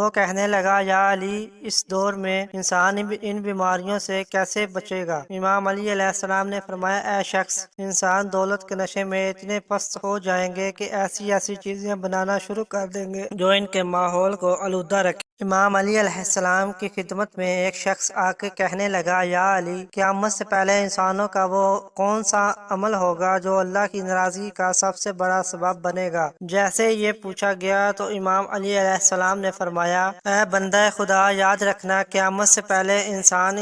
وہ کہنے لگا یا علی، اس دور میں انسان ان بیماریوں سے کیسے بچے گا؟ امام علی علیہ السلام نے فرمایا اے شخص، انسان دولت کے نشے میں اتنے پست ہو جائیں گے کہ ایسی ایسی چیزیں بنانا شروع کر دیں گے جو ان کے ماحول کو آلودہ رکھے۔ امام علی علیہ السلام کی خدمت میں ایک شخص آ کے کہنے لگا یا علی، قیامت سے پہلے انسانوں کا وہ کون سا عمل ہوگا جو اللہ کی ناراضگی کا سب سے بڑا سبب بنے گا؟ جیسے یہ پوچھا گیا تو امام علی علیہ السلام نے فرمایا اے بندہ خدا، یاد رکھنا قیامت سے پہلے انسان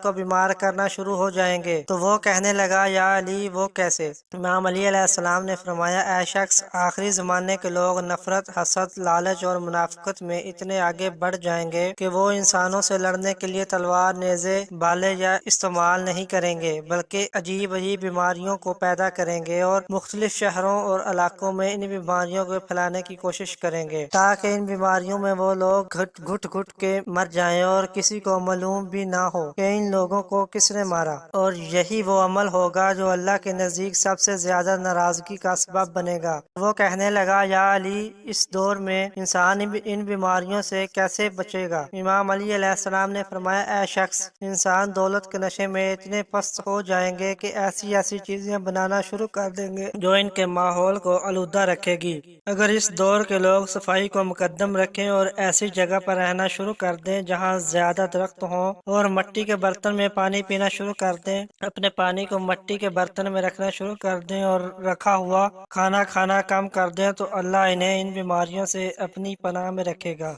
کو بیمار کرنا شروع ہو جائیں گے۔ تو وہ کہنے لگا یا علی، وہ کیسے؟ امام علی علیہ السلام نے فرمایا اے شخص، آخری زمانے کے لوگ نفرت، حسد، لالچ اور منافقت میں اتنے آگے بڑھ جائیں گے کہ وہ انسانوں سے لڑنے کے لیے تلوار، نیزے، بھالے یا استعمال نہیں کریں گے، بلکہ عجیب بیماریوں کو پیدا کریں گے اور مختلف شہروں اور علاقوں میں ان بیماریوں کو پھیلانے کی کوشش کریں گے تاکہ ان بیماریوں میں وہ لوگ گھٹ گھٹ کے مر جائیں اور کسی کو معلوم بھی نہ ہو کہ ان لوگوں کو کس نے مارا۔ اور یہی وہ عمل ہوگا جو اللہ کے نزدیک سب سے زیادہ ناراضگی کا سبب بنے گا۔ وہ کہنے لگا یا علی، اس دور میں انسان ان بیماریوں سے کیسے بچے گا؟ امام علی علیہ السلام نے فرمایا اے شخص، انسان دولت کے نشے میں اتنے پست ہو جائیں گے کہ ایسی ایسی چیزیں بنانا شروع کر دیں گے جو ان کے ماحول کو آلودہ رکھے گی۔ اگر اس دور کے لوگ صفائی کو مقدم رکھیں اور ایسی جگہ پر رہنا شروع کر دیں جہاں زیادہ درخت ہوں اور مٹی کے برتن میں پانی پینا شروع کر دیں، اپنے پانی کو مٹی کے برتن میں رکھنا شروع کر دیں اور رکھا ہوا کھانا کھانا کم کر دیں، تو اللہ انہیں ان بیماریوں سے اپنی پناہ میں رکھے گا۔